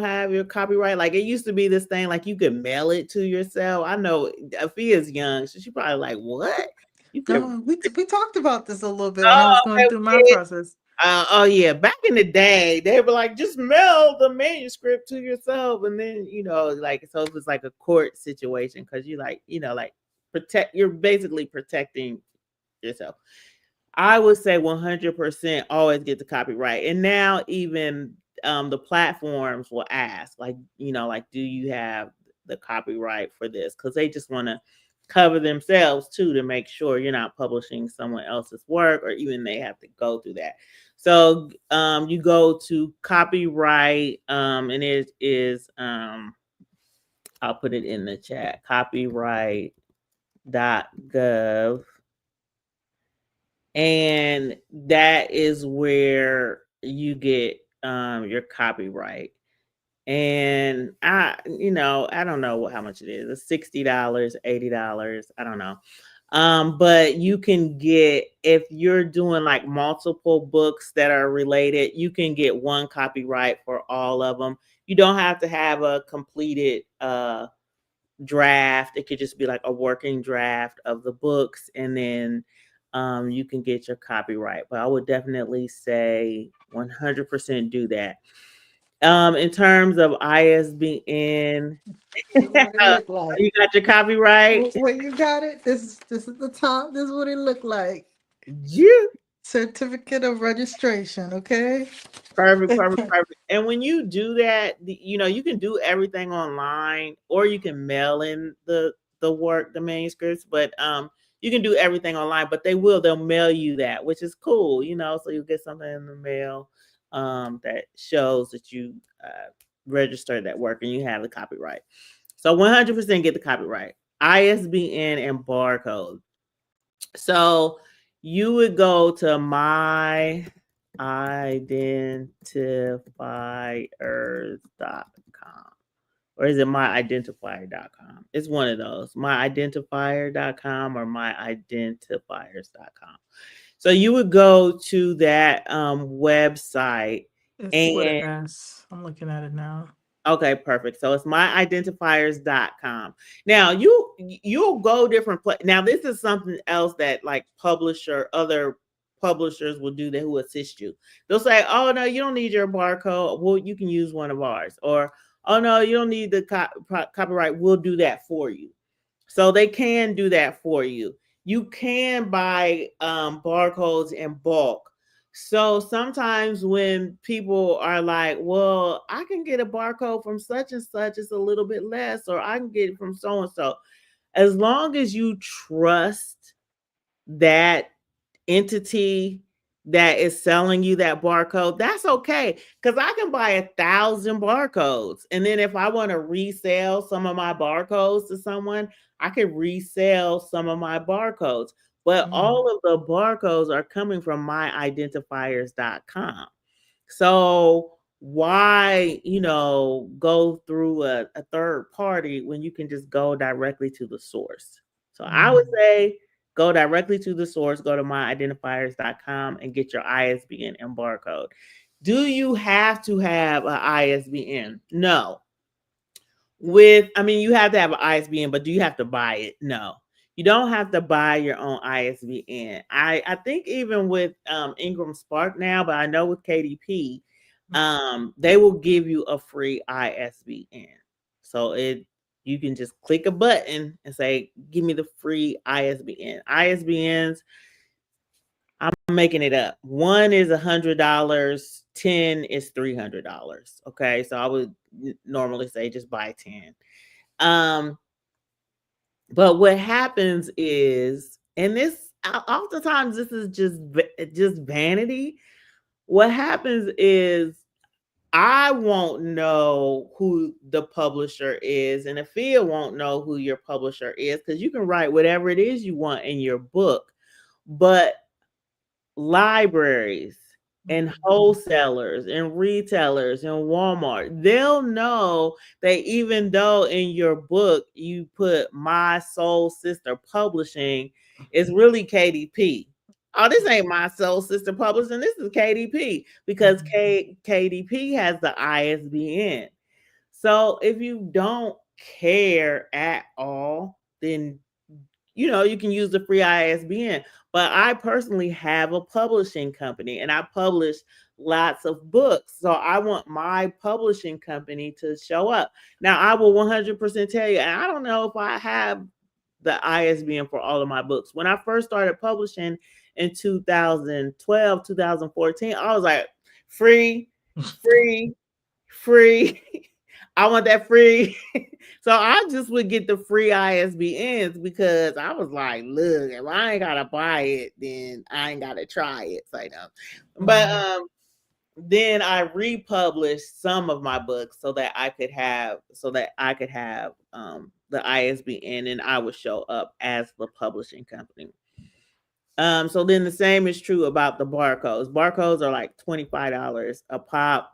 have your copyright. Like it used to be this thing, like you could mail it to yourself. I know Afia's young, so she probably like, what? You could We talked about this a little bit when I was oh, going okay, through my we did. process. Oh yeah, back in the day, they were like, just mail the manuscript to yourself, and then like so it was like a court situation because you like like you're basically protecting yourself. I would say 100% always get the copyright. And now even the platforms will ask, like, like, do you have the copyright for this? Because they just want to cover themselves too to make sure you're not publishing someone else's work, or even they have to go through that. So you go to copyright, and it is I'll put it in the chat. Copyright gov, and that is where you get your copyright. And I don't know how much it is. It's $60, $80, I don't know. But you can get, if you're doing like multiple books that are related, you can get one copyright for all of them. You don't have to have a completed draft. It could just be like a working draft of the books, and then you can get your copyright. But I would definitely say 100% do that. In terms of ISBN, This is what it looked like. you got your copyright. Well, you got it. This is the top. This is what it looked like. You Certificate of registration. Okay. perfect, perfect, perfect. And when you do that, you can do everything online, or you can mail in the work, the manuscripts. But you can do everything online. But they'll mail you that, which is cool. So you'll get something in the mail that shows that you registered that work and you have the copyright. So 100% get the copyright, ISBN, and barcode. So you would go to myidentifiers.com, or is it myidentifier.com? It's one of those, myidentifier.com or myidentifiers.com. So you would go to that website. It's with And an S. I'm looking at it now. okay, perfect. So it's myidentifiers.com. Now you'll go different places. Now this is something else that like other publishers will do, that who assist you. They'll say, "Oh no, you don't need your barcode. Well, you can use one of ours." Or, "Oh no, you don't need the copyright. We'll do that for you." So they can do that for you. You can buy barcodes in bulk. So sometimes when people are like, well, I can get a barcode from such and such, it's a little bit less, or I can get it from so and so. As long as you trust that entity that is selling you that barcode, that's okay. Because I can buy 1,000 barcodes. And then if I want to resell some of my barcodes to someone, I can resell some of my barcodes. But Mm. all of the barcodes are coming from myidentifiers.com. So why, go through a third party when you can just go directly to the source? So I would Mm. say go directly to the source, go to myidentifiers.com and get your ISBN and barcode. Do you have to have an ISBN? No. You have to have an ISBN, but do you have to buy it? No. You don't have to buy your own ISBN. I think even with Ingram Spark now, but I know with KDP, they will give you a free ISBN. So you can just click a button and say, "Give me the free ISBN." ISBNs, I'm making it up. One is $100, 10 is $300. Okay, so I would normally say just buy 10. Um, but what happens is, and this oftentimes this is just vanity. What happens is I won't know who the publisher is, and Afia won't know who your publisher is, because you can write whatever it is you want in your book, but libraries and Mm. wholesalers and retailers and Walmart, they'll know that even though in your book you put My Soul Sister Publishing, it's really KDP. Oh, this ain't My Soul Sister Publishing. This is KDP, because Mhm. KDP has the ISBN. So if you don't care at all, then you can use the free ISBN. But I personally have a publishing company and I publish lots of books. So I want my publishing company to show up. Now, I will 100% tell you, and I don't know if I have the ISBN for all of my books. When I first started publishing in 2012, 2014, I was like, free, free, free. I want that free. So I just would get the free ISBNs, because I was like, look, if I ain't gotta buy it, then I ain't gotta try it. So, But Mhm. then I republished some of my books so that I could have the ISBN and I would show up as the publishing company. So then the same is true about the barcodes. Barcodes are like $25 a pop.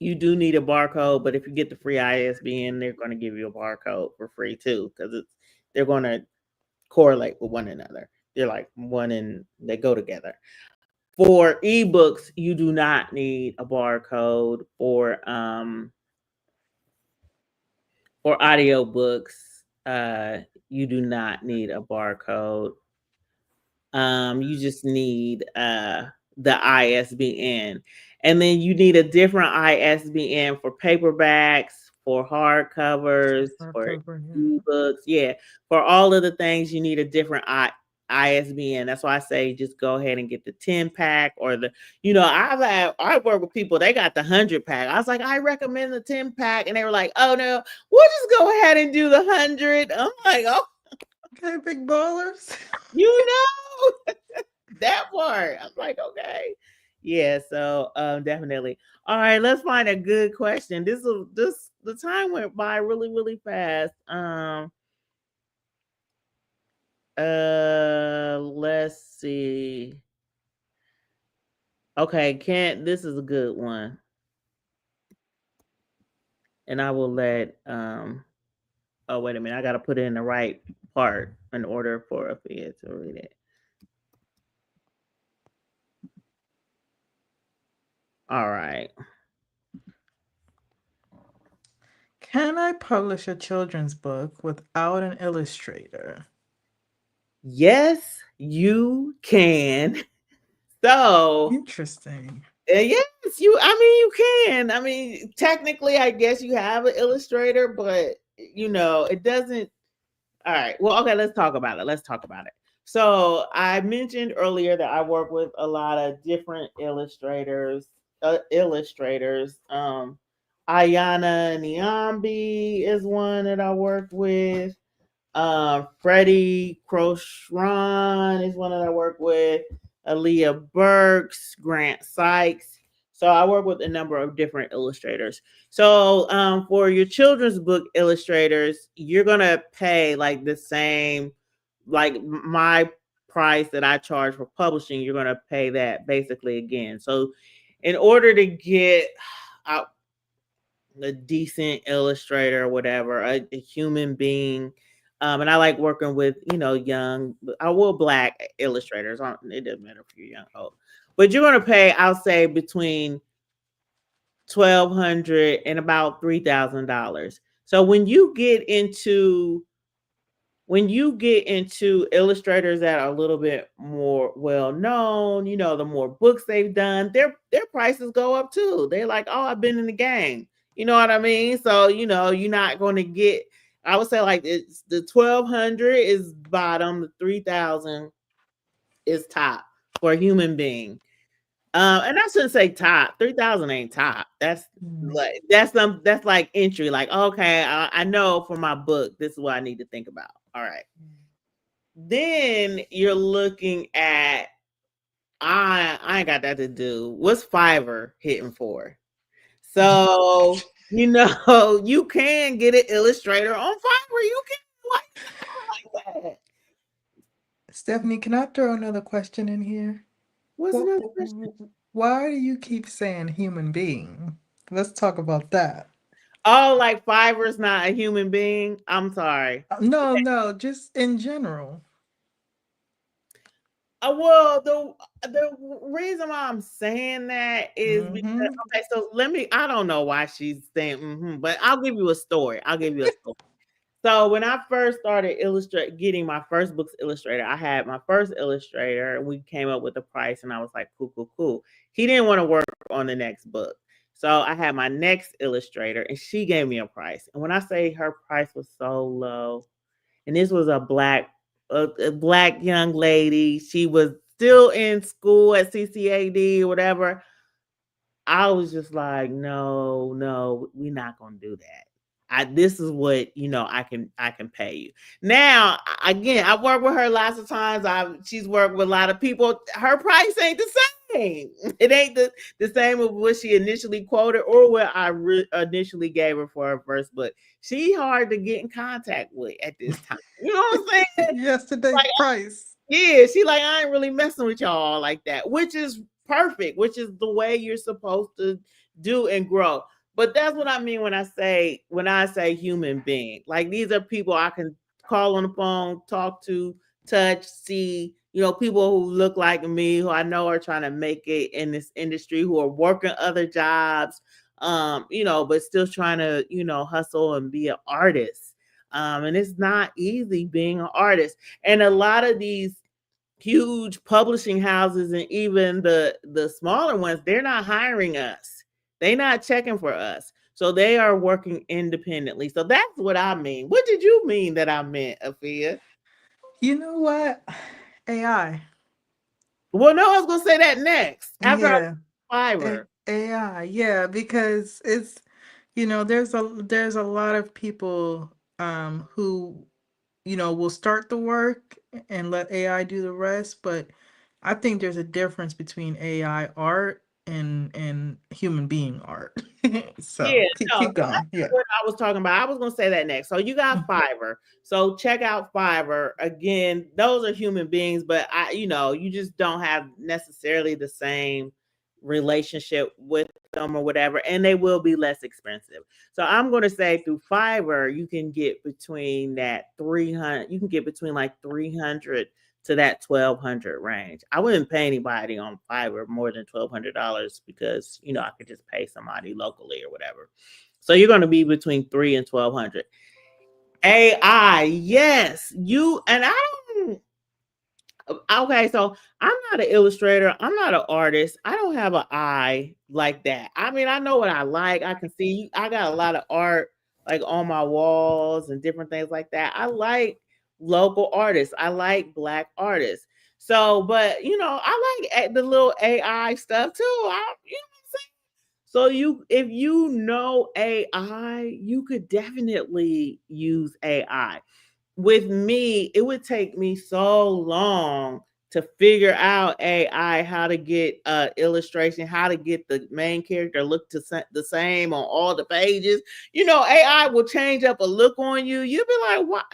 You do need a barcode, but if you get the free ISBN, they're going to give you a barcode for free too, because they're going to correlate with one another. They're like one and they go together. For ebooks, you do not need a barcode. For audiobooks, you do not need a barcode. You just need the ISBN. And then you need a different ISBN for paperbacks, for hardcovers, for Hardcover, yeah. ebooks. Yeah, for all of the things you need a different ISBN. That's why I say just go ahead and get the 10 pack or I work with people, they got the 100 pack. I was like, I recommend the 10 pack. And they were like, oh no, we'll just go ahead and do the 100. I'm like, oh, Okay, big ballers. you know. That part. I'm like, okay. Yeah, so definitely. All right, let's find a good question. This the time went by really, really fast. Let's see. Okay, can't this is a good one. And I will let oh wait a minute, I gotta put it in the right part in order for Afia to read it. All right. Can I publish a children's book without an illustrator? Yes, you can. So Interesting. yes, I mean, you can. I mean, technically, I guess you have an illustrator, but it doesn't. All right. Well, okay. Let's talk about it. Let's talk about it. So I mentioned earlier that I work with a lot of different illustrators. Ayana Niambi is one that I work with. Freddie Crochron is one that I work with. Aaliyah Burks, Grant Sykes. So I work with a number of different illustrators. So for your children's book illustrators, you're gonna pay like the same, like my price that I charge for publishing. You're gonna pay that basically again. So in order to get out a decent illustrator or whatever, a human being. And I like working with, young, I will black illustrators. It doesn't matter if you're young or old, but you're going to pay, I'll say between 1,200 and about $3,000. So when you get into illustrators that are a little bit more well known, the more books they've done, their prices go up too. They're like, oh, I've been in the game. You know what I mean? So you're not going to get. I would say like it's the 1,200 is bottom, the 3,000 is top for a human being. And I shouldn't say top. 3,000 ain't top. That's Mm. like that's like entry. Like, okay, I know for my book, this is what I need to think about. All right. Then you're looking at I ain't got that to do. What's Fiverr hitting for? So, you can get an illustrator on Fiverr. You can like that. Stephanie, can I throw another question in here? What's What, another question? why do you keep saying human being? Let's talk about that. Oh, like Fiverr's not a human being. I'm sorry. No, no, just in general. Well, the reason why I'm saying that is because Mm-hmm. okay, so I don't know why she's saying, but I'll give you a story. I'll give you a story. So when I first started getting my first books illustrated, I had my first illustrator, and we came up with a price, and I was like, cool, cool, cool. He didn't want to work on the next book. So I had my next illustrator, and she gave me a price. And when I say her price was so low, and this was a black young lady. She was still in school at CCAD or whatever. I was just like, no, no, we're not gonna do that. This is what I can pay you. Now, again, I worked with her lots of times. She's worked with a lot of people. Her price ain't the same. same. It ain't the same of what she initially quoted or what I initially gave her for her first book. She hard to get in contact with at this time. You know what I'm saying? Yesterday's Like, price. yeah, she like, I ain't really messing with y'all like that, which is perfect, which is the way you're supposed to do and grow. But that's what I mean when I say human being. Like these are people I can call on the phone, talk to, touch, see, people who look like me, who I know are trying to make it in this industry, who are working other jobs, but still trying to, hustle and be an artist. And it's not easy being an artist. And a lot of these huge publishing houses and even the smaller ones, they're not hiring us. They're not checking for us. So they are working independently. So that's what I mean. What did you mean that I meant, Afia? You know what? AI. Well, no, I was gonna say that next after I Yeah. Fiverr. AI. Yeah, because it's there's a lot of people who will start the work and let AI do the rest, but I think there's a difference between AI art and human being art. Yeah, So no, so keep that's going. Yeah. what I was talking about. I was gonna say that next. So you got Fiverr. So check out Fiverr. Again, those are human beings, but you just don't have necessarily the same relationship with them or whatever, and they will be less expensive. So I'm gonna say through Fiverr, you can get between that 300, you can get between like 300 to that 1,200 range. I wouldn't pay anybody on Fiverr more than $1,200 because I could just pay somebody locally or whatever. So you're going to be between 3 and 1,200. AI, yes, you and I don't. Okay, so I'm not an illustrator. I'm not an artist. I don't have an eye like that. I mean, I know what I like. I can see. I got a lot of art like on my walls and different things like that. I like local artists. I like black artists. So, but I like the little AI stuff too. What I'm saying? So if you know AI, you could definitely use AI. With me, it would take me so long to figure out AI how to get illustration, how to get the main character look the same on all the pages. AI will change up a look on you. You'll be like, "What?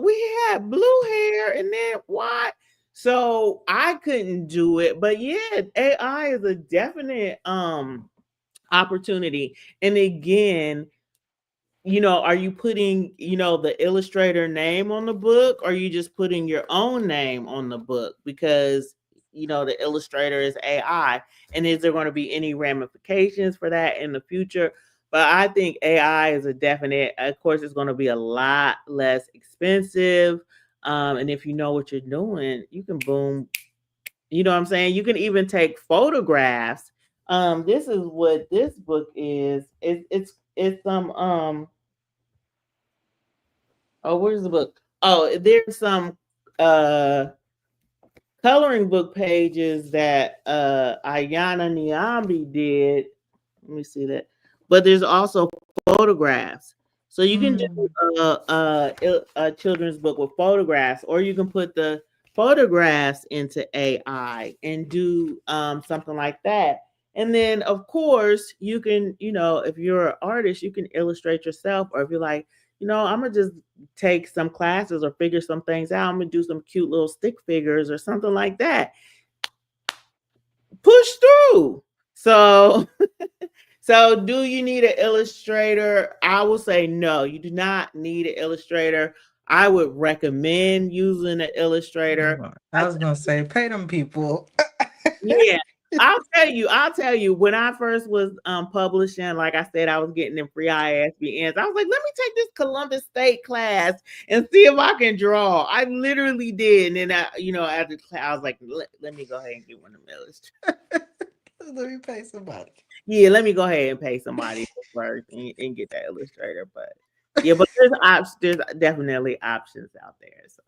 We had blue hair, and then why?" So I couldn't do it, but yeah, AI is a definite opportunity. And again, are you putting, the illustrator name on the book, or are you just putting your own name on the book because, the illustrator is AI? And is there going to be any ramifications for that in the future? But I think AI is a definite, of course, it's going to be a lot less expensive. And if you know what you're doing, you can boom, what I'm saying? You can even take photographs. This is what this book is. It's some Oh, where's the book? Oh, there's some uh coloring book pages that Ayana Niambi did. Let me see that. But there's also photographs. So you can do Mm. a children's book with photographs, or you can put the photographs into AI and do something like that. And then, of course, you can, if you're an artist, you can illustrate yourself, or if you're like, I'm gonna just take some classes or figure some things out. I'm gonna do some cute little stick figures or something like that. Push through. So, so do you need an illustrator? I will say no. You do not need an illustrator. I would recommend using an illustrator. I was gonna say, pay them people. Yeah. I'll tell you, when I first was publishing, like I said, I was getting them free ISBNs. I was like, let me take this Columbus State class and see if I can draw. I literally did. And then after class, I was like, let me go ahead and get one of them illustrators. Let me pay somebody. Yeah, let me go ahead and pay somebody first and get that illustrator. But yeah, but there's definitely options out there. So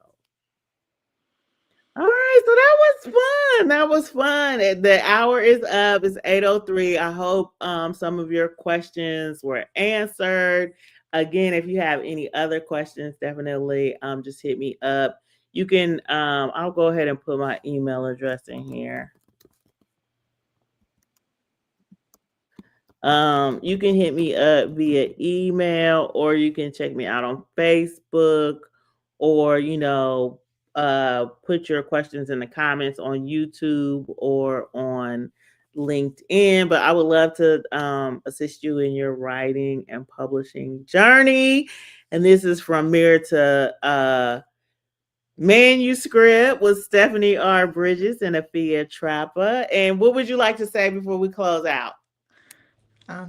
all right, so that was fun. That was fun. The hour is up. It's 8:03. I hope some of your questions were answered. Again, if you have any other questions, definitely just hit me up. You can I'll go ahead and put my email address in here. You can hit me up via email, or you can check me out on Facebook, or put your questions in the comments on YouTube or on LinkedIn. But I would love to assist you in your writing and publishing journey. And this is from Mirror to Manuscript with Stephanie R. Bridges and Afia Trapper. And what would you like to say before we close out?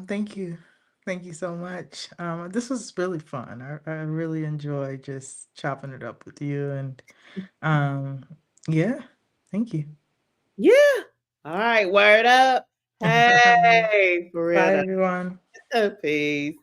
Thank you. Thank you so much. This was really fun. I really enjoy just chopping it up with you. And um, yeah, thank you. Yeah. All right. Word up. Hey, for real Bye, though. everyone. Peace.